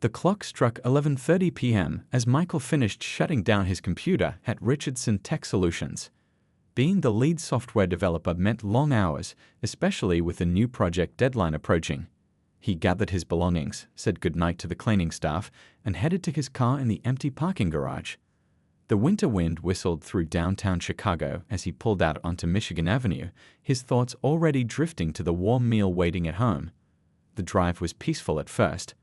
The clock struck 11:30 p.m. as Michael finished shutting down his computer at Richardson Tech Solutions. Being the lead software developer meant long hours, especially with the new project deadline approaching. He gathered his belongings, said goodnight to the cleaning staff, and headed to his car in the empty parking garage. The winter wind whistled through downtown Chicago as he pulled out onto Michigan Avenue, his thoughts already drifting to the warm meal waiting at home. The drive was peaceful at first.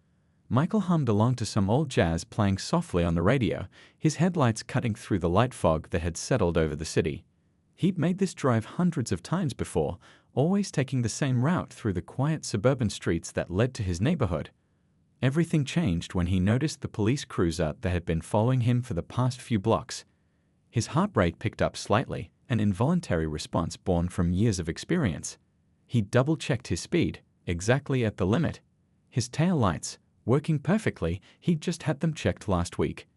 Michael hummed along to some old jazz playing softly on the radio, his headlights cutting through the light fog that had settled over the city. He'd made this drive hundreds of times before, always taking the same route through the quiet suburban streets that led to his neighborhood. Everything changed when he noticed the police cruiser that had been following him for the past few blocks. His heart rate picked up slightly, an involuntary response born from years of experience. He double-checked his speed, exactly at the limit. His tail lights, working perfectly, he'd just had them checked last week.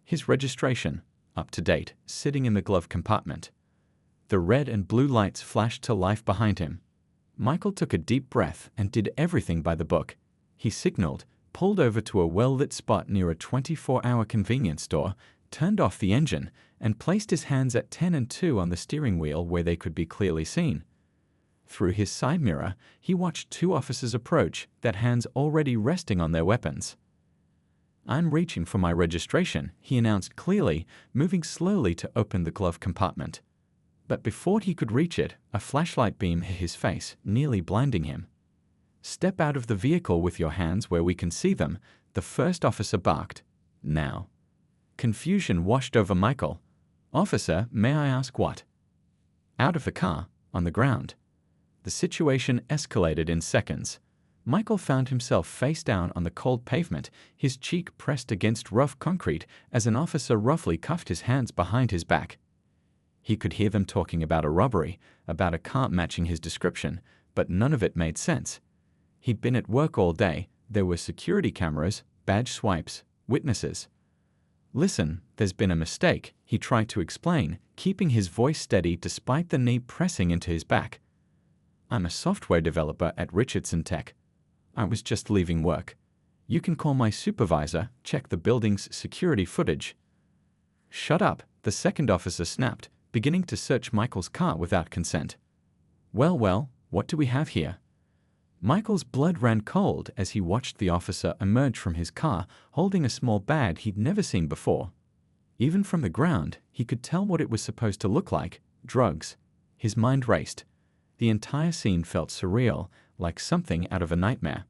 His registration, up to date, sitting in the glove compartment. The red and blue lights flashed to life behind him. Michael took a deep breath and did everything by the book. He signaled, pulled over to a well-lit spot near a 24-hour convenience store, turned off the engine, and placed his hands at 10 and 2 on the steering wheel where they could be clearly seen. Through his side mirror, he watched two officers approach, that hands already resting on their weapons. "I'm reaching for my registration," he announced clearly, moving slowly to open the glove compartment. But before he could reach it, a flashlight beam hit his face, nearly blinding him. "Step out of the vehicle with your hands where we can see them," the first officer barked. "Now." Confusion washed over Michael. "Officer, may I ask what?" Out of the car, on the ground. The situation escalated in seconds. Michael found himself face down on the cold pavement, his cheek pressed against rough concrete as an officer roughly cuffed his hands behind his back. He could hear them talking about a robbery, about a car matching his description, but none of it made sense. He'd been at work all day, there were security cameras, badge swipes, witnesses. "Listen, there's been a mistake," he tried to explain, keeping his voice steady despite the knee pressing into his back. "I'm a software developer at Richardson Tech. I was just leaving work. You can call my supervisor, check the building's security footage." "Shut up," the second officer snapped, beginning to search Michael's car without consent. Well, what do we have here?" Michael's blood ran cold as he watched the officer emerge from his car, holding a small bag he'd never seen before. Even from the ground, he could tell what it was supposed to look like: drugs. His mind raced. The entire scene felt surreal, like something out of a nightmare.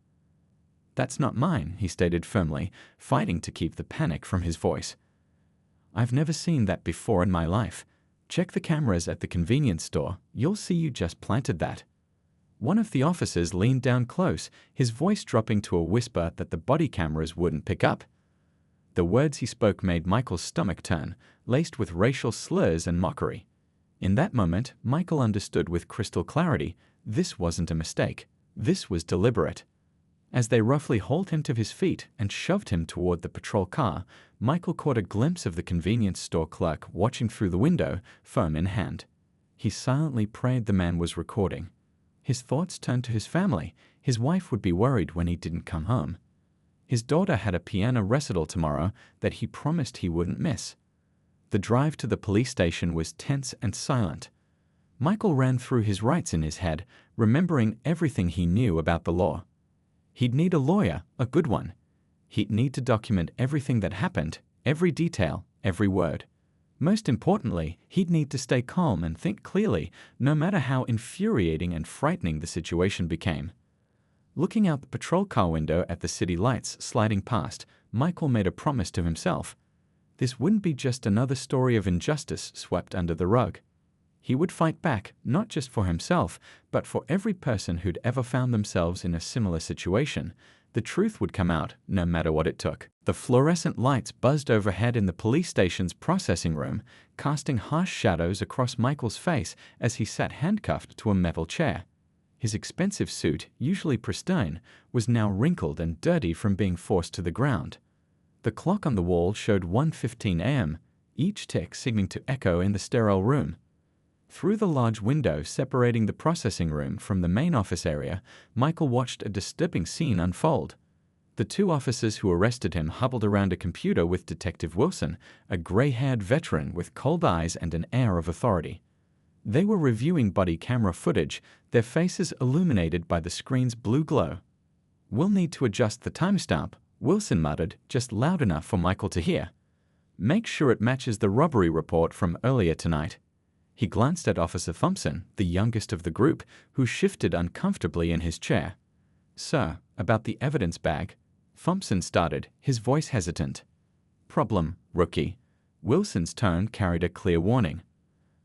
"That's not mine," he stated firmly, fighting to keep the panic from his voice. "I've never seen that before in my life. Check the cameras at the convenience store, you'll see you just planted that." One of the officers leaned down close, his voice dropping to a whisper that the body cameras wouldn't pick up. The words he spoke made Michael's stomach turn, laced with racial slurs and mockery. In that moment, Michael understood with crystal clarity, this wasn't a mistake. This was deliberate. As they roughly hauled him to his feet and shoved him toward the patrol car, Michael caught a glimpse of the convenience store clerk watching through the window, phone in hand. He silently prayed the man was recording. His thoughts turned to his family. His wife would be worried when he didn't come home. His daughter had a piano recital tomorrow that he promised he wouldn't miss. The drive to the police station was tense and silent. Michael ran through his rights in his head, remembering everything he knew about the law. He'd need a lawyer, a good one. He'd need to document everything that happened, every detail, every word. Most importantly, he'd need to stay calm and think clearly, no matter how infuriating and frightening the situation became. Looking out the patrol car window at the city lights sliding past, Michael made a promise to himself. This wouldn't be just another story of injustice swept under the rug. He would fight back, not just for himself, but for every person who'd ever found themselves in a similar situation. The truth would come out, no matter what it took. The fluorescent lights buzzed overhead in the police station's processing room, casting harsh shadows across Michael's face as he sat handcuffed to a metal chair. His expensive suit, usually pristine, was now wrinkled and dirty from being forced to the ground. The clock on the wall showed 1:15 a.m., each tick seeming to echo in the sterile room. Through the large window separating the processing room from the main office area, Michael watched a disturbing scene unfold. The two officers who arrested him huddled around a computer with Detective Wilson, a gray-haired veteran with cold eyes and an air of authority. They were reviewing body camera footage, their faces illuminated by the screen's blue glow. "We'll need to adjust the timestamp," Wilson muttered, just loud enough for Michael to hear. "Make sure it matches the robbery report from earlier tonight." He glanced at Officer Thompson, the youngest of the group, who shifted uncomfortably in his chair. "Sir, about the evidence bag," Thompson started, his voice hesitant. "Problem, rookie." Wilson's tone carried a clear warning.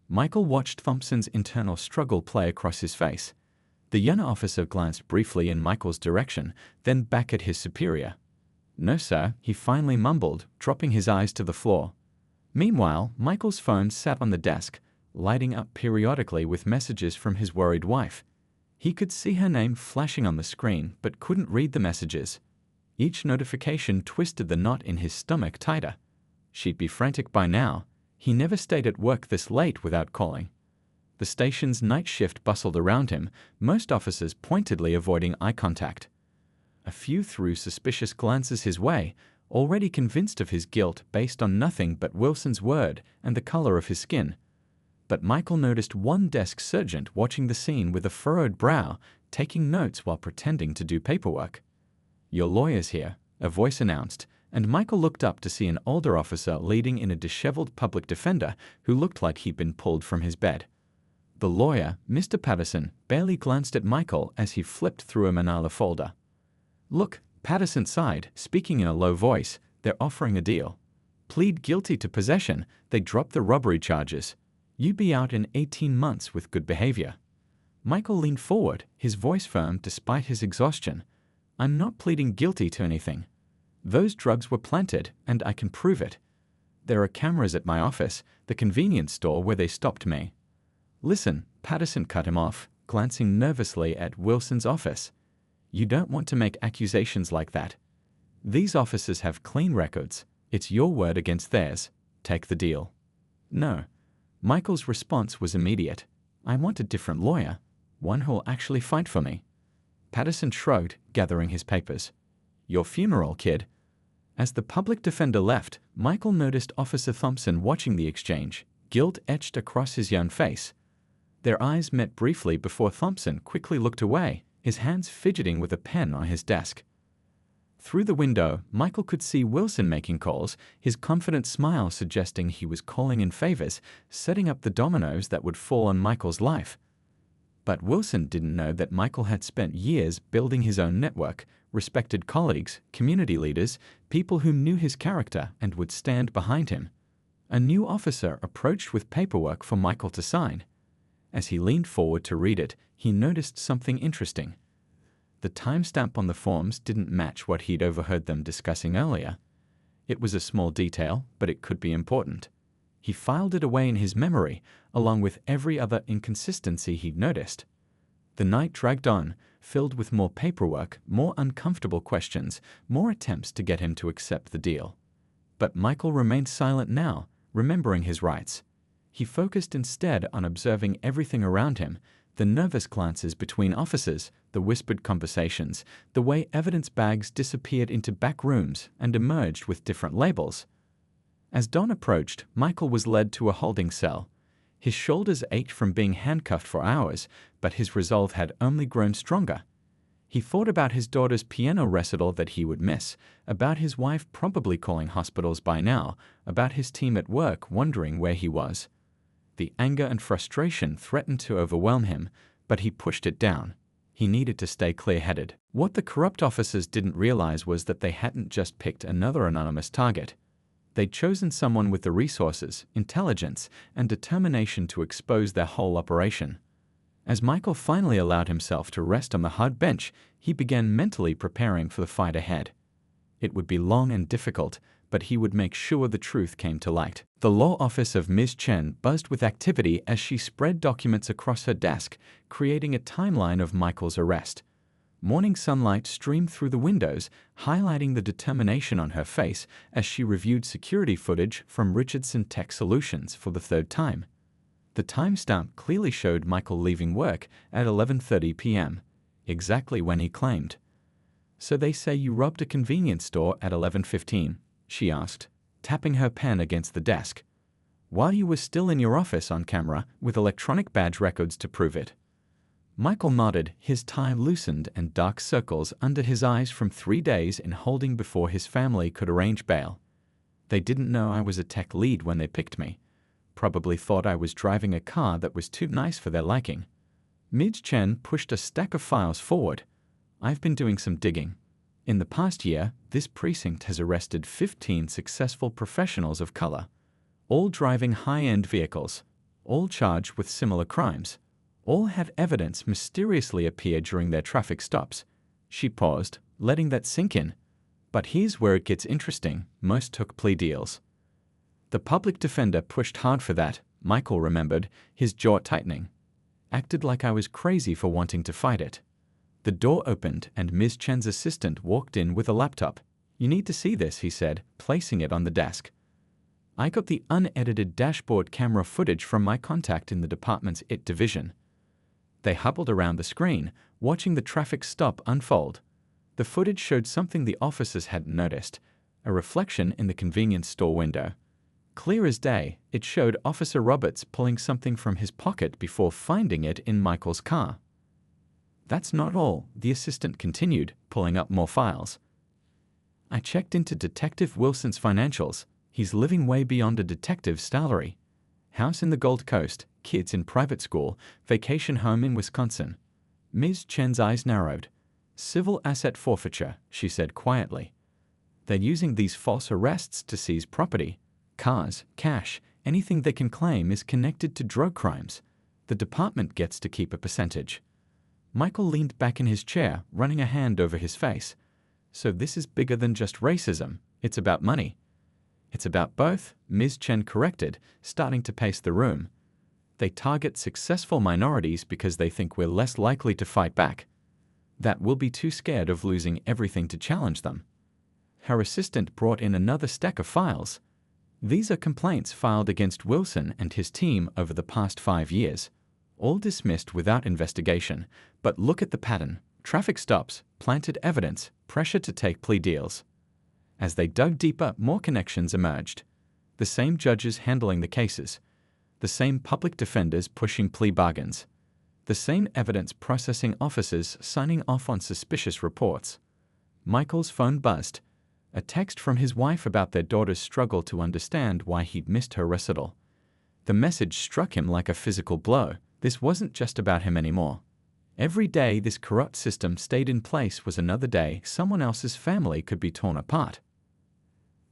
Michael watched Thompson's internal struggle play across his face. The young officer glanced briefly in Michael's direction, then back at his superior. "No, sir," he finally mumbled, dropping his eyes to the floor. Meanwhile, Michael's phone sat on the desk, lighting up periodically with messages from his worried wife. He could see her name flashing on the screen, but couldn't read the messages. Each notification twisted the knot in his stomach tighter. She'd be frantic by now. He never stayed at work this late without calling. The station's night shift bustled around him, most officers pointedly avoiding eye contact. A few threw suspicious glances his way, already convinced of his guilt based on nothing but Wilson's word and the color of his skin. But Michael noticed one desk sergeant watching the scene with a furrowed brow, taking notes while pretending to do paperwork. "Your lawyer's here," a voice announced, and Michael looked up to see an older officer leading in a disheveled public defender who looked like he'd been pulled from his bed. The lawyer, Mr. Patterson, barely glanced at Michael as he flipped through a manila folder. "Look," Patterson sighed, speaking in a low voice, "they're offering a deal. Plead guilty to possession, they drop the robbery charges. You be out in 18 months with good behavior." Michael leaned forward, his voice firm despite his exhaustion. "I'm not pleading guilty to anything. Those drugs were planted, and I can prove it. There are cameras at my office, the convenience store where they stopped me." "Listen," Patterson cut him off, glancing nervously at Wilson's office. "You don't want to make accusations like that. These officers have clean records. It's your word against theirs. Take the deal." "No." Michael's response was immediate. "I want a different lawyer, one who'll actually fight for me." Patterson shrugged, gathering his papers. "Your funeral, kid." As the public defender left, Michael noticed Officer Thompson watching the exchange, guilt etched across his young face. Their eyes met briefly before Thompson quickly looked away, his hands fidgeting with a pen on his desk. Through the window, Michael could see Wilson making calls, his confident smile suggesting he was calling in favors, setting up the dominoes that would fall on Michael's life. But Wilson didn't know that Michael had spent years building his own network, respected colleagues, community leaders, people who knew his character and would stand behind him. A new officer approached with paperwork for Michael to sign. As he leaned forward to read it, he noticed something interesting. The timestamp on the forms didn't match what he'd overheard them discussing earlier. It was a small detail, but it could be important. He filed it away in his memory, along with every other inconsistency he'd noticed. The night dragged on, filled with more paperwork, more uncomfortable questions, more attempts to get him to accept the deal. But Michael remained silent now, remembering his rights. He focused instead on observing everything around him, the nervous glances between officers, the whispered conversations, the way evidence bags disappeared into back rooms and emerged with different labels. As dawn approached, Michael was led to a holding cell. His shoulders ached from being handcuffed for hours, but his resolve had only grown stronger. He thought about his daughter's piano recital that he would miss, about his wife probably calling hospitals by now, about his team at work wondering where he was. The anger and frustration threatened to overwhelm him, but he pushed it down. He needed to stay clear-headed. What the corrupt officers didn't realize was that they hadn't just picked another anonymous target. They'd chosen someone with the resources, intelligence, and determination to expose their whole operation. As Michael finally allowed himself to rest on the hard bench, he began mentally preparing for the fight ahead. It would be long and difficult, but he would make sure the truth came to light. The law office of Ms. Chen buzzed with activity as she spread documents across her desk, creating a timeline of Michael's arrest. Morning sunlight streamed through the windows, highlighting the determination on her face as she reviewed security footage from Richardson Tech Solutions for the third time. The timestamp clearly showed Michael leaving work at 11:30 p.m., exactly when he claimed. "So they say you robbed a convenience store at 11:15, she asked, tapping her pen against the desk, "while you were still in your office on camera with electronic badge records to prove it." Michael nodded, his tie loosened and dark circles under his eyes from 3 days in holding before his family could arrange bail. "They didn't know I was a tech lead when they picked me. Probably thought I was driving a car that was too nice for their liking." Ms. Chen pushed a stack of files forward. "I've been doing some digging. In the past year, this precinct has arrested 15 successful professionals of color, all driving high-end vehicles, all charged with similar crimes, all had evidence mysteriously appear during their traffic stops." She paused, letting that sink in. "But here's where it gets interesting. Most took plea deals." "The public defender pushed hard for that," Michael remembered, his jaw tightening. "Acted like I was crazy for wanting to fight it." The door opened and Ms. Chen's assistant walked in with a laptop. "You need to see this," he said, placing it on the desk. "I got the unedited dashboard camera footage from my contact in the department's IT division." They huddled around the screen, watching the traffic stop unfold. The footage showed something the officers hadn't noticed, a reflection in the convenience store window. Clear as day, it showed Officer Roberts pulling something from his pocket before finding it in Michael's car. "That's not all," the assistant continued, pulling up more files. "I checked into Detective Wilson's financials. He's living way beyond a detective's salary. House in the Gold Coast, kids in private school, vacation home in Wisconsin." Ms. Chen's eyes narrowed. "Civil asset forfeiture," she said quietly. "They're using these false arrests to seize property. Cars, cash, anything they can claim is connected to drug crimes. The department gets to keep a percentage." Michael leaned back in his chair, running a hand over his face. "So this is bigger than just racism. It's about money." "It's about both," Ms. Chen corrected, starting to pace the room. "They target successful minorities because they think we're less likely to fight back. That we'll be too scared of losing everything to challenge them." Her assistant brought in another stack of files. "These are complaints filed against Wilson and his team over the past 5 years. All dismissed without investigation. But look at the pattern. Traffic stops, planted evidence, pressure to take plea deals." As they dug deeper, more connections emerged. The same judges handling the cases. The same public defenders pushing plea bargains. The same evidence processing officers signing off on suspicious reports. Michael's phone buzzed. A text from his wife about their daughter's struggle to understand why he'd missed her recital. The message struck him like a physical blow. This wasn't just about him anymore. Every day this corrupt system stayed in place was another day someone else's family could be torn apart.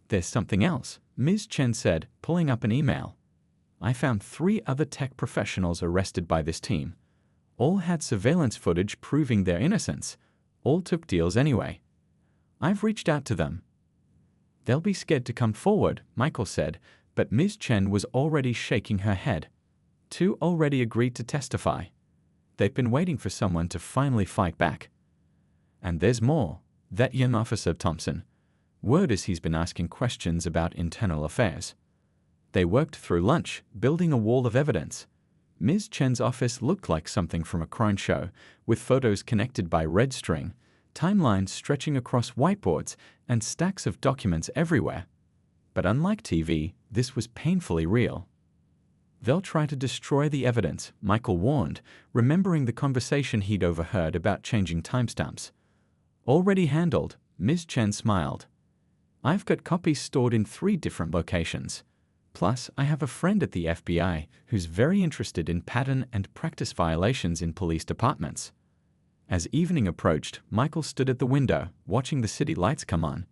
"There's something else," Ms. Chen said, pulling up an email. "I found 3 other tech professionals arrested by this team. All had surveillance footage proving their innocence. All took deals anyway. I've reached out to them." "They'll be scared to come forward," Michael said, but Ms. Chen was already shaking her head. 2 already agreed to testify. They've been waiting for someone to finally fight back. And there's more. That young officer Thompson. Word is he's been asking questions about internal affairs. They worked through lunch, building a wall of evidence. Ms. Chen's office looked like something from a crime show, with photos connected by red string, timelines stretching across whiteboards, and stacks of documents everywhere. But unlike TV, this was painfully real. "They'll try to destroy the evidence," Michael warned, remembering the conversation he'd overheard about changing timestamps. "Already handled," Ms. Chen smiled. "I've got copies stored in 3 different locations. Plus, I have a friend at the FBI who's very interested in pattern and practice violations in police departments." As evening approached, Michael stood at the window, watching the city lights come on.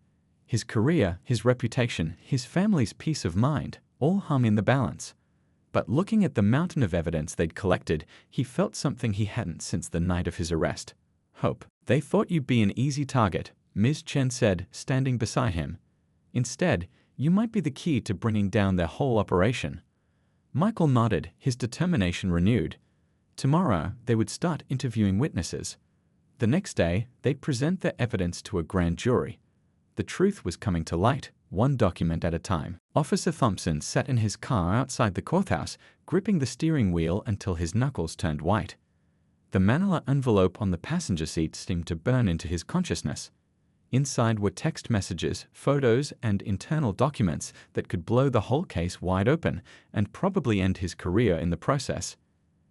His career, his reputation, his family's peace of mind, all hung in the balance. But looking at the mountain of evidence they'd collected, he felt something he hadn't since the night of his arrest. "Hope. They thought you'd be an easy target," Ms. Chen said, standing beside him. "Instead, you might be the key to bringing down their whole operation." Michael nodded, his determination renewed. Tomorrow, they would start interviewing witnesses. The next day, they'd present their evidence to a grand jury. The truth was coming to light, one document at a time. Officer Thompson sat in his car outside the courthouse, gripping the steering wheel until his knuckles turned white. The manila envelope on the passenger seat seemed to burn into his consciousness. Inside were text messages, photos, and internal documents that could blow the whole case wide open and probably end his career in the process.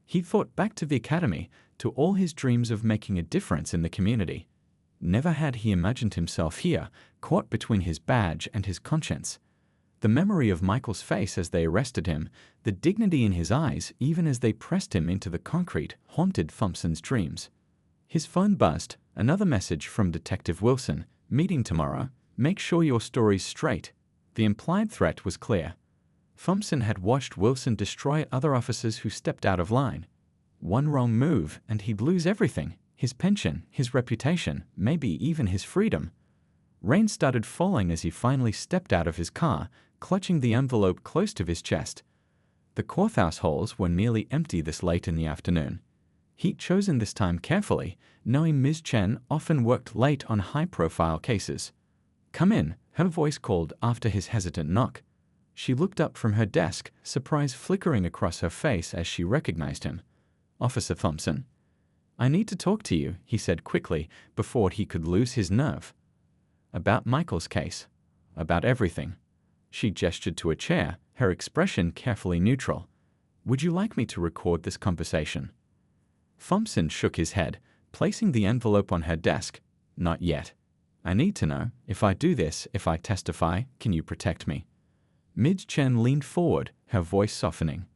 He thought back to the academy, to all his dreams of making a difference in the community. Never had he imagined himself here, caught between his badge and his conscience. The memory of Michael's face as they arrested him, the dignity in his eyes even as they pressed him into the concrete, haunted Thompson's dreams. His phone buzzed, another message from Detective Wilson. Meeting tomorrow. Make sure your story's straight. The implied threat was clear. Thompson had watched Wilson destroy other officers who stepped out of line. One wrong move and he'd lose everything. His pension, his reputation, maybe even his freedom. Rain started falling as he finally stepped out of his car, clutching the envelope close to his chest. The courthouse halls were nearly empty this late in the afternoon. He'd chosen this time carefully, knowing Ms. Chen often worked late on high-profile cases. "Come in," her voice called after his hesitant knock. She looked up from her desk, surprise flickering across her face as she recognized him. "Officer Thompson." "I need to talk to you," he said quickly before he could lose his nerve. "About Michael's case. About everything." She gestured to a chair, her expression carefully neutral. "Would you like me to record this conversation?" Thompson shook his head, placing the envelope on her desk. "Not yet. I need to know, if I do this, if I testify, can you protect me?" Ms. Chen leaned forward, her voice softening.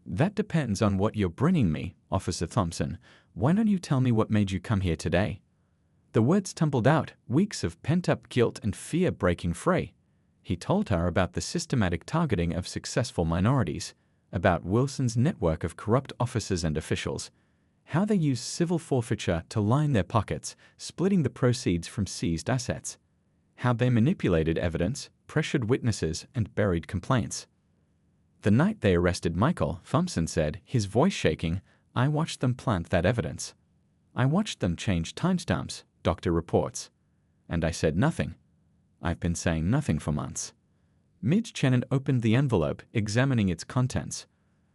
"That depends on what you're bringing me, Officer Thompson. Why don't you tell me what made you come here today?" The words tumbled out, weeks of pent-up guilt and fear breaking free. He told her about the systematic targeting of successful minorities, about Wilson's network of corrupt officers and officials, how they used civil forfeiture to line their pockets, splitting the proceeds from seized assets, how they manipulated evidence, pressured witnesses, and buried complaints. "The night they arrested Michael," Thompson said, his voice shaking, "I watched them plant that evidence. I watched them change timestamps, doctor reports. And I said nothing. I've been saying nothing for months." Ms. Chen opened the envelope, examining its contents.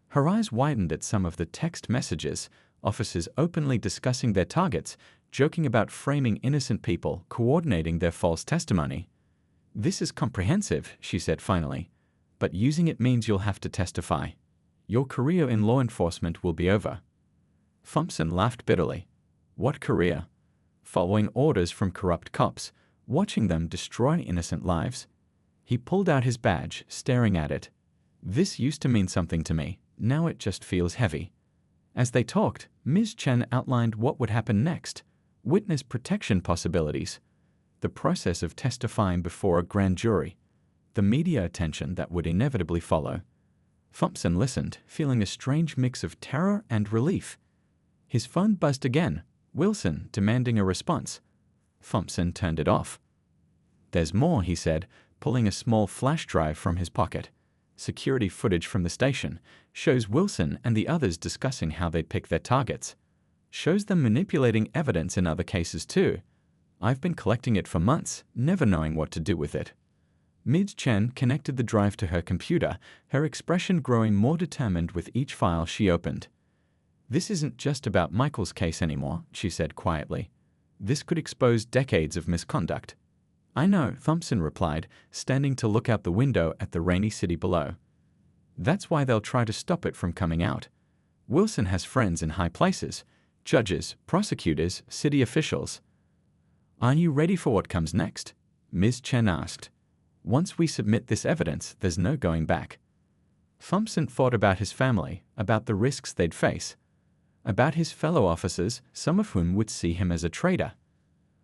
Her eyes widened at some of the text messages, officers openly discussing their targets, joking about framing innocent people, coordinating their false testimony. "This is comprehensive," she said finally, "but using it means you'll have to testify. Your career in law enforcement will be over." Thompson laughed bitterly. "What career? Following orders from corrupt cops, watching them destroy innocent lives?" He pulled out his badge, staring at it. "This used to mean something to me. Now it just feels heavy." As they talked, Ms. Chen outlined what would happen next. Witness protection possibilities. The process of testifying before a grand jury. The media attention that would inevitably follow. Thompson listened, feeling a strange mix of terror and relief. His phone buzzed again, Wilson demanding a response. Thompson turned it off. "There's more," he said, pulling a small flash drive from his pocket. "Security footage from the station. Shows Wilson and the others discussing how they'd pick their targets. Shows them manipulating evidence in other cases too. I've been collecting it for months, never knowing what to do with it." Ms. Chen connected the drive to her computer, her expression growing more determined with each file she opened. "This isn't just about Michael's case anymore," she said quietly. "This could expose decades of misconduct." "I know," Thompson replied, standing to look out the window at the rainy city below. "That's why they'll try to stop it from coming out. Wilson has friends in high places, judges, prosecutors, city officials." "Are you ready for what comes next?" Ms. Chen asked. "Once we submit this evidence, there's no going back." Thompson thought about his family, about the risks they'd face, about his fellow officers, some of whom would see him as a traitor,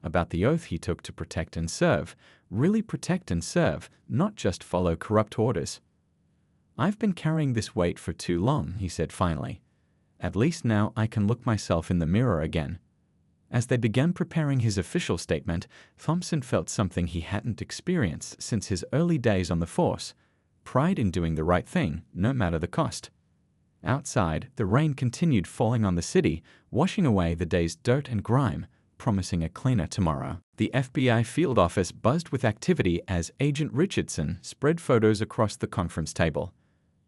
about the oath he took to protect and serve, really protect and serve, not just follow corrupt orders. "I've been carrying this weight for too long," he said finally. "At least now I can look myself in the mirror again." As they began preparing his official statement, Thompson felt something he hadn't experienced since his early days on the force: pride in doing the right thing, no matter the cost. Outside, the rain continued falling on the city, washing away the day's dirt and grime, promising a cleaner tomorrow. The FBI field office buzzed with activity as Agent Richardson spread photos across the conference table.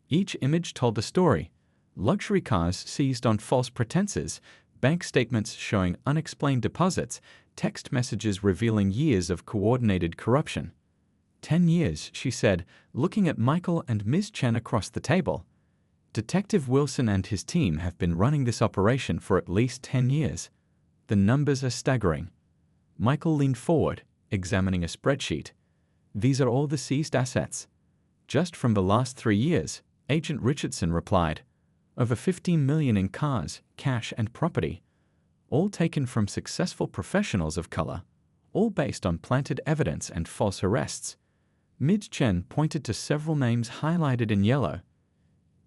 Each image told a story. Luxury cars seized on false pretenses, bank statements showing unexplained deposits, text messages revealing years of coordinated corruption. 10 years, she said, looking at Michael and Ms. Chen across the table. Detective Wilson and his team have been running this operation for at least 10 years. The numbers are staggering. Michael leaned forward, examining a spreadsheet. These are all the seized assets. Just from the last 3 years, Agent Richardson replied. Over 15 million in cars, cash and property. All taken from successful professionals of color. All based on planted evidence and false arrests. Ms. Chen pointed to several names highlighted in yellow.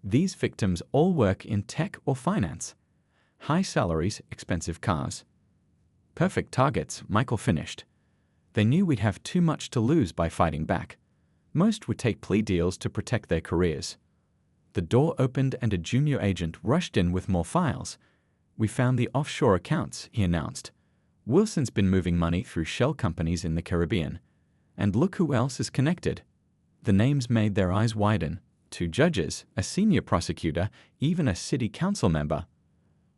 These victims all work in tech or finance. High salaries, expensive cars. Perfect targets, Michael finished. They knew we'd have too much to lose by fighting back. Most would take plea deals to protect their careers. The door opened and a junior agent rushed in with more files. We found the offshore accounts, he announced. Wilson's been moving money through shell companies in the Caribbean. And look who else is connected. The names made their eyes widen. 2 judges, a senior prosecutor, even a city council member.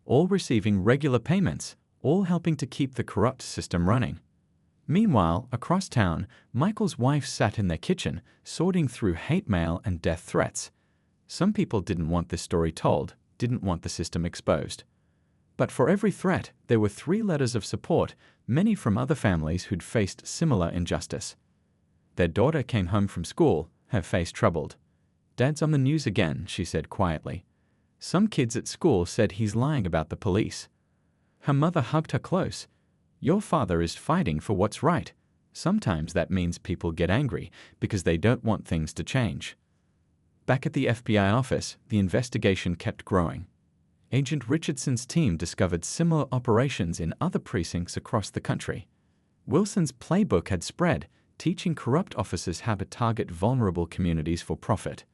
All receiving regular payments, all helping to keep the corrupt system running. Meanwhile, across town, Michael's wife sat in their kitchen, sorting through hate mail and death threats. Some people didn't want this story told, didn't want the system exposed. But for every threat, there were 3 letters of support, many from other families who'd faced similar injustice. Their daughter came home from school, her face troubled. Dad's on the news again, she said quietly. Some kids at school said he's lying about the police. Her mother hugged her close. Your father is fighting for what's right. Sometimes that means people get angry because they don't want things to change. Back at the FBI office, the investigation kept growing. Agent Richardson's team discovered similar operations in other precincts across the country. Wilson's playbook had spread, teaching corrupt officers how to target vulnerable communities for profit.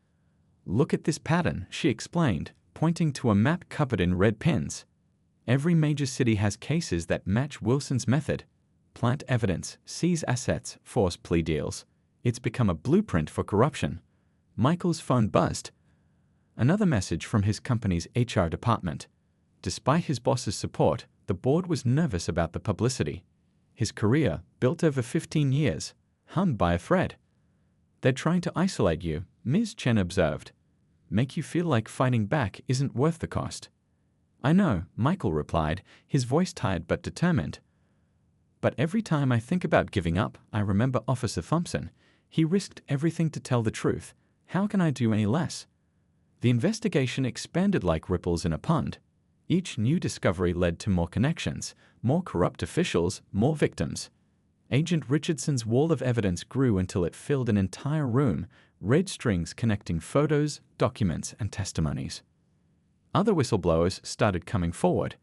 Look at this pattern, she explained, pointing to a map covered in red pins. Every major city has cases that match Wilson's method. Plant evidence, seize assets, force plea deals. It's become a blueprint for corruption. Michael's phone buzzed. Another message from his company's HR department. Despite his boss's support, the board was nervous about the publicity. His career, built over 15 years, hung by a thread. They're trying to isolate you, Ms. Chen observed. Make you feel like fighting back isn't worth the cost. I know, Michael replied, his voice tired but determined. But every time I think about giving up, I remember Officer Thompson. He risked everything to tell the truth. How can I do any less? The investigation expanded like ripples in a pond. Each new discovery led to more connections, more corrupt officials, more victims. Agent Richardson's wall of evidence grew until it filled an entire room, red strings connecting photos, documents, and testimonies. Other whistleblowers started coming forward.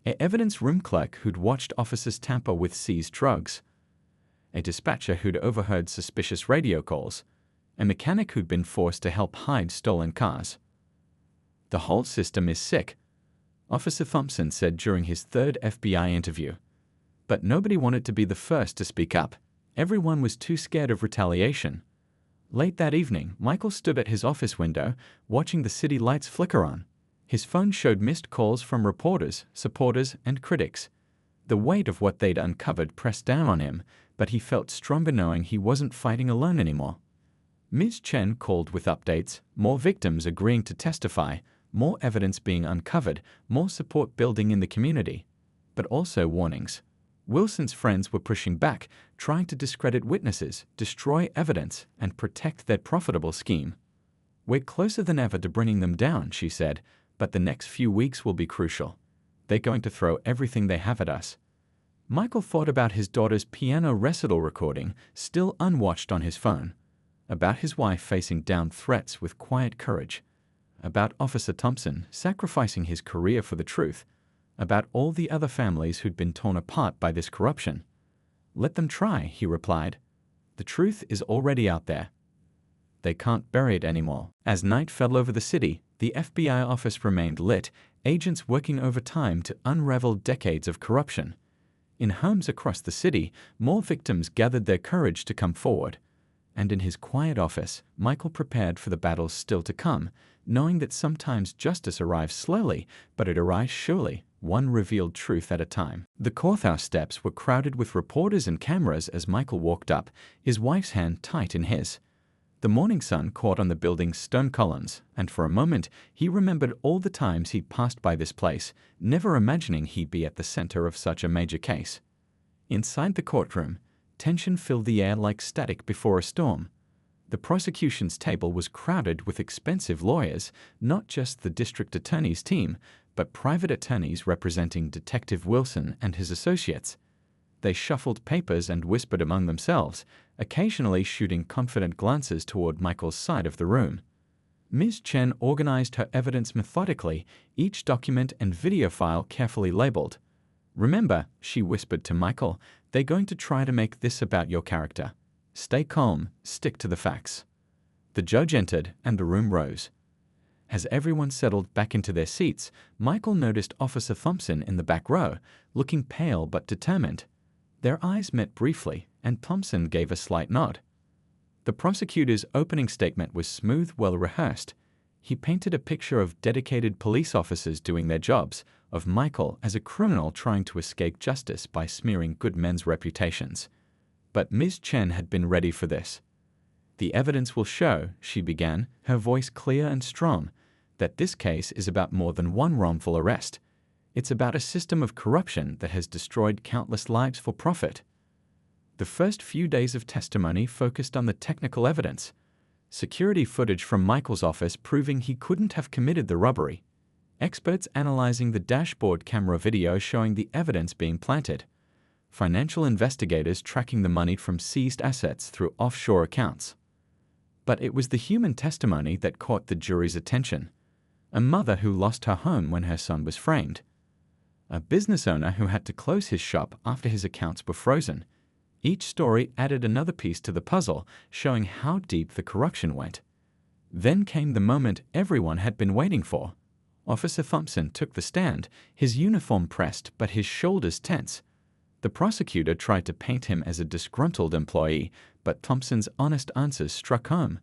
An evidence room clerk who'd watched officers tamper with seized drugs. A dispatcher who'd overheard suspicious radio calls. A mechanic who'd been forced to help hide stolen cars. The whole system is sick, Officer Thompson said during his 3rd FBI interview. But nobody wanted to be the first to speak up. Everyone was too scared of retaliation. Late that evening, Michael stood at his office window, watching the city lights flicker on. His phone showed missed calls from reporters, supporters, and critics. The weight of what they'd uncovered pressed down on him, but he felt stronger knowing he wasn't fighting alone anymore. Ms. Chen called with updates, more victims agreeing to testify, more evidence being uncovered, more support building in the community. But also warnings. Wilson's friends were pushing back, trying to discredit witnesses, destroy evidence, and protect their profitable scheme. We're closer than ever to bringing them down, she said, but the next few weeks will be crucial. They're going to throw everything they have at us. Michael thought about his daughter's piano recital recording, still unwatched on his phone. About his wife facing down threats with quiet courage. About Officer Thompson sacrificing his career for the truth. About all the other families who'd been torn apart by this corruption. Let them try, he replied. The truth is already out there. They can't bury it anymore. As night fell over the city, the FBI office remained lit, agents working overtime to unravel decades of corruption. In homes across the city, more victims gathered their courage to come forward. And in his quiet office, Michael prepared for the battles still to come, knowing that sometimes justice arrives slowly, but it arrives surely, one revealed truth at a time. The courthouse steps were crowded with reporters and cameras as Michael walked up, his wife's hand tight in his. The morning sun caught on the building's stone columns, and for a moment he remembered all the times he'd passed by this place, never imagining he'd be at the center of such a major case. Inside the courtroom, tension filled the air like static before a storm. The prosecution's table was crowded with expensive lawyers, not just the district attorney's team, but private attorneys representing Detective Wilson and his associates. They shuffled papers and whispered among themselves, occasionally shooting confident glances toward Michael's side of the room. Ms. Chen organized her evidence methodically, each document and video file carefully labeled. "Remember," she whispered to Michael, "they're going to try to make this about your character. Stay calm, stick to the facts." The judge entered, and the room rose. As everyone settled back into their seats, Michael noticed Officer Thompson in the back row, looking pale but determined. Their eyes met briefly, and Thompson gave a slight nod. The prosecutor's opening statement was smooth, well-rehearsed. He painted a picture of dedicated police officers doing their jobs, of Michael as a criminal trying to escape justice by smearing good men's reputations. But Ms. Chen had been ready for this. "The evidence will show," she began, her voice clear and strong, "that this case is about more than one wrongful arrest. It's about a system of corruption that has destroyed countless lives for profit." The first few days of testimony focused on the technical evidence. Security footage from Michael's office proving he couldn't have committed the robbery. Experts analyzing the dashboard camera video showing the evidence being planted. Financial investigators tracking the money from seized assets through offshore accounts. But it was the human testimony that caught the jury's attention. A mother who lost her home when her son was framed. A business owner who had to close his shop after his accounts were frozen. Each story added another piece to the puzzle, showing how deep the corruption went. Then came the moment everyone had been waiting for. Officer Thompson took the stand, his uniform pressed but his shoulders tense. The prosecutor tried to paint him as a disgruntled employee, but Thompson's honest answers struck home.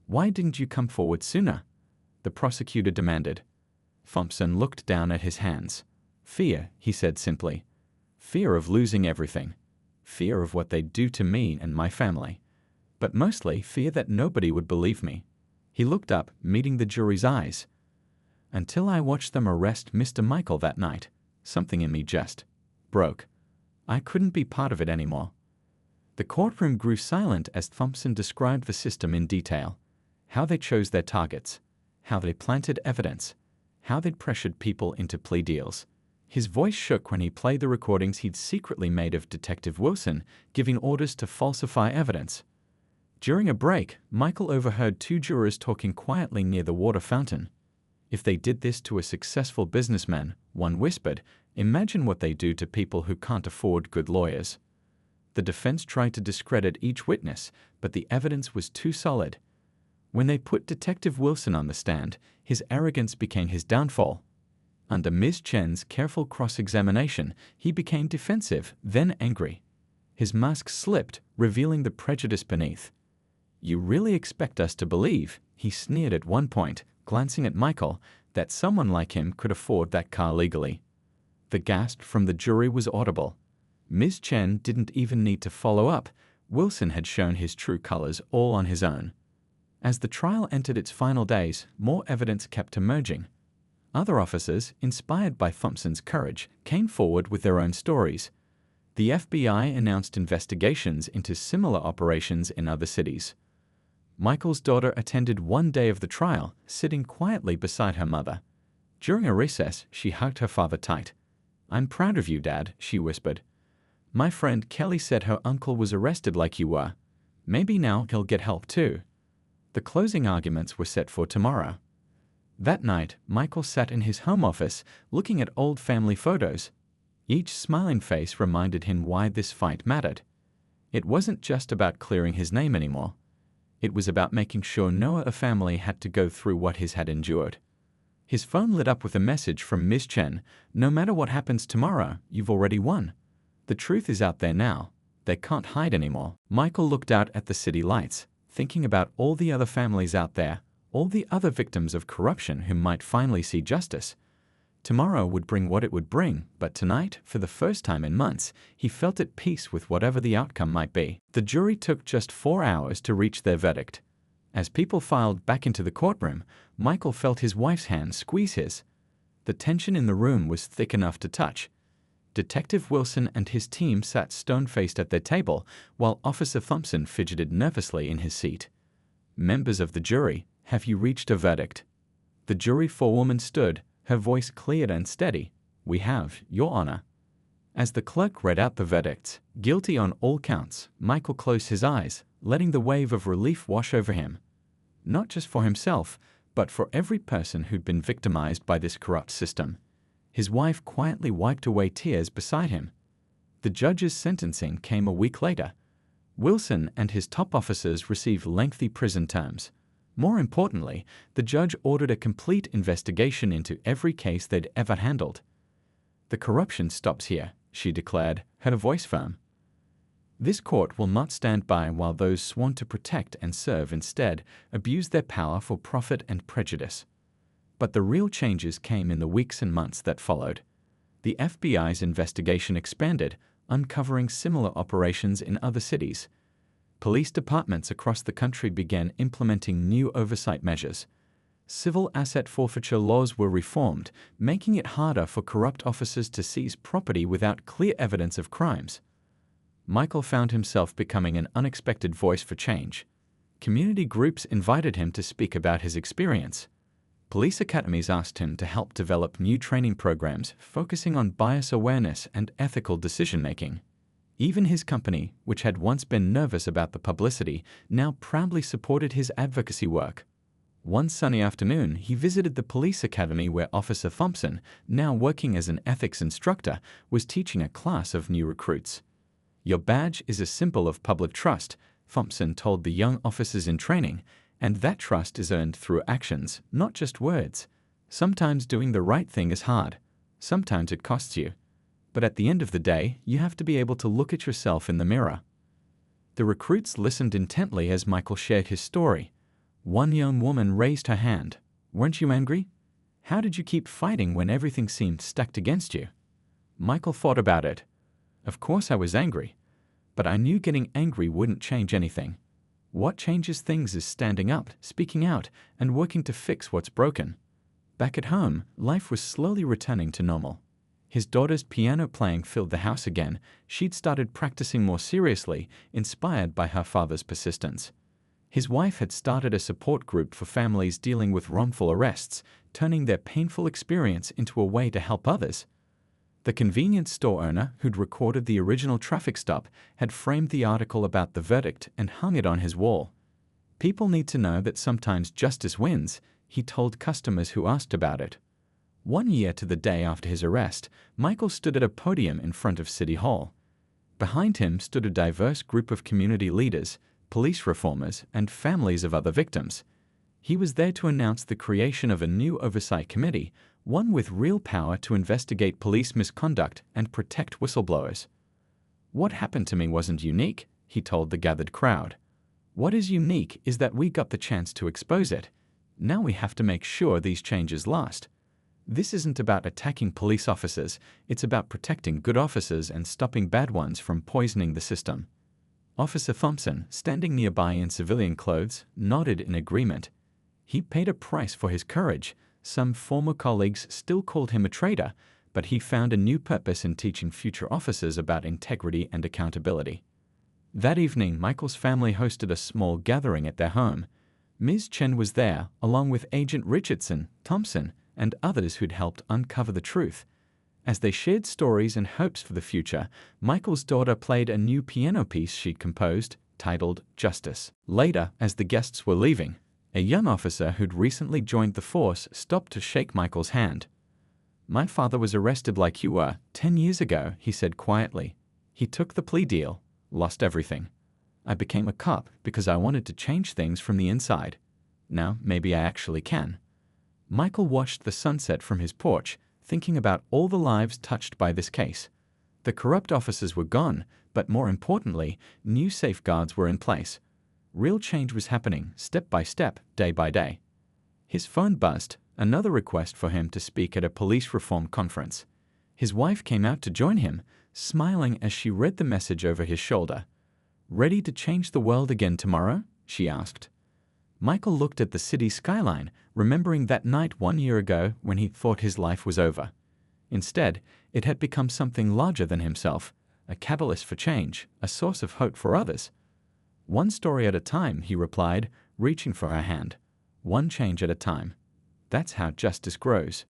"Why didn't you come forward sooner?" the prosecutor demanded. Thompson looked down at his hands. "Fear," he said simply. "Fear of losing everything. Fear of what they'd do to me and my family. But mostly fear that nobody would believe me." He looked up, meeting the jury's eyes. "Until I watched them arrest Mr. Michael that night, something in me just broke. I couldn't be part of it anymore." The courtroom grew silent as Thompson described the system in detail. How they chose their targets. How they planted evidence. How they'd pressured people into plea deals. His voice shook when he played the recordings he'd secretly made of Detective Wilson, giving orders to falsify evidence. During a break, Michael overheard two jurors talking quietly near the water fountain. "If they did this to a successful businessman," one whispered, "imagine what they do to people who can't afford good lawyers." The defense tried to discredit each witness, but the evidence was too solid. When they put Detective Wilson on the stand, his arrogance became his downfall. Under Ms. Chen's careful cross-examination, he became defensive, then angry. His mask slipped, revealing the prejudice beneath. "You really expect us to believe," he sneered at one point, glancing at Michael, "that someone like him could afford that car legally?" The gasp from the jury was audible. Ms. Chen didn't even need to follow up. Wilson had shown his true colors all on his own. As the trial entered its final days, more evidence kept emerging. Other officers, inspired by Thompson's courage, came forward with their own stories. The FBI announced investigations into similar operations in other cities. Michael's daughter attended one day of the trial, sitting quietly beside her mother. During a recess, she hugged her father tight. "I'm proud of you, Dad," she whispered. "My friend Kelly said her uncle was arrested like you were. Maybe now he'll get help too." The closing arguments were set for tomorrow. That night, Michael sat in his home office, looking at old family photos. Each smiling face reminded him why this fight mattered. It wasn't just about clearing his name anymore. It was about making sure no other family had to go through what his had endured. His phone lit up with a message from Ms. Chen. "No matter what happens tomorrow, you've already won. The truth is out there now. They can't hide anymore." Michael looked out at the city lights, thinking about all the other families out there, all the other victims of corruption who might finally see justice. Tomorrow would bring what it would bring, but tonight, for the first time in months, he felt at peace with whatever the outcome might be. The jury took just 4 hours to reach their verdict. As people filed back into the courtroom, Michael felt his wife's hand squeeze his. The tension in the room was thick enough to touch. Detective Wilson and his team sat stone-faced at their table, while Officer Thompson fidgeted nervously in his seat. "Members of the jury, have you reached a verdict?" The jury forewoman stood, her voice clear and steady. "We have, Your Honor." As the clerk read out the verdicts, guilty on all counts, Michael closed his eyes, letting the wave of relief wash over him. Not just for himself, but for every person who'd been victimized by this corrupt system. His wife quietly wiped away tears beside him. The judge's sentencing came a week later. Wilson and his top officers received lengthy prison terms. More importantly, the judge ordered a complete investigation into every case they'd ever handled. "The corruption stops here," she declared, her voice firm. "This court will not stand by while those sworn to protect and serve instead abuse their power for profit and prejudice." But the real changes came in the weeks and months that followed. The FBI's investigation expanded, uncovering similar operations in other cities. Police departments across the country began implementing new oversight measures. Civil asset forfeiture laws were reformed, making it harder for corrupt officers to seize property without clear evidence of crimes. Michael found himself becoming an unexpected voice for change. Community groups invited him to speak about his experience. Police academies asked him to help develop new training programs focusing on bias awareness and ethical decision-making. Even his company, which had once been nervous about the publicity, now proudly supported his advocacy work. One sunny afternoon, he visited the police academy where Officer Thompson, now working as an ethics instructor, was teaching a class of new recruits. "Your badge is a symbol of public trust," Thompson told the young officers in training, "and that trust is earned through actions, not just words. Sometimes doing the right thing is hard. Sometimes it costs you. But at the end of the day, you have to be able to look at yourself in the mirror." The recruits listened intently as Michael shared his story. One young woman raised her hand. "Weren't you angry? How did you keep fighting when everything seemed stacked against you?" Michael thought about it. "Of course I was angry, but I knew getting angry wouldn't change anything. What changes things is standing up, speaking out, and working to fix what's broken." Back at home, life was slowly returning to normal. His daughter's piano playing filled the house again. She'd started practicing more seriously, inspired by her father's persistence. His wife had started a support group for families dealing with wrongful arrests, turning their painful experience into a way to help others. The convenience store owner who'd recorded the original traffic stop had framed the article about the verdict and hung it on his wall. "People need to know that sometimes justice wins," he told customers who asked about it. 1 year to the day after his arrest, Michael stood at a podium in front of City Hall. Behind him stood a diverse group of community leaders, police reformers, and families of other victims. He was there to announce the creation of a new oversight committee, one with real power to investigate police misconduct and protect whistleblowers. "What happened to me wasn't unique," he told the gathered crowd. "What is unique is that we got the chance to expose it. Now we have to make sure these changes last. This isn't about attacking police officers, it's about protecting good officers and stopping bad ones from poisoning the system." Officer Thompson, standing nearby in civilian clothes, nodded in agreement. He paid a price for his courage. Some former colleagues still called him a traitor, but he found a new purpose in teaching future officers about integrity and accountability. That evening, Michael's family hosted a small gathering at their home. Ms. Chen was there, along with Agent Richardson, Thompson, and others who'd helped uncover the truth. As they shared stories and hopes for the future, Michael's daughter played a new piano piece she'd composed, titled Justice. Later, as the guests were leaving, a young officer who'd recently joined the force stopped to shake Michael's hand. "My father was arrested like you were, 10 years ago," he said quietly. "He took the plea deal, lost everything. I became a cop because I wanted to change things from the inside. Now maybe I actually can." Michael watched the sunset from his porch, thinking about all the lives touched by this case. The corrupt officers were gone, but more importantly, new safeguards were in place. Real change was happening, step by step, day by day. His phone buzzed, another request for him to speak at a police reform conference. His wife came out to join him, smiling as she read the message over his shoulder. "Ready to change the world again tomorrow?" she asked. Michael looked at the city skyline, remembering that night 1 year ago when he thought his life was over. Instead, it had become something larger than himself, a catalyst for change, a source of hope for others. "One story at a time," he replied, reaching for her hand. "One change at a time. That's how justice grows."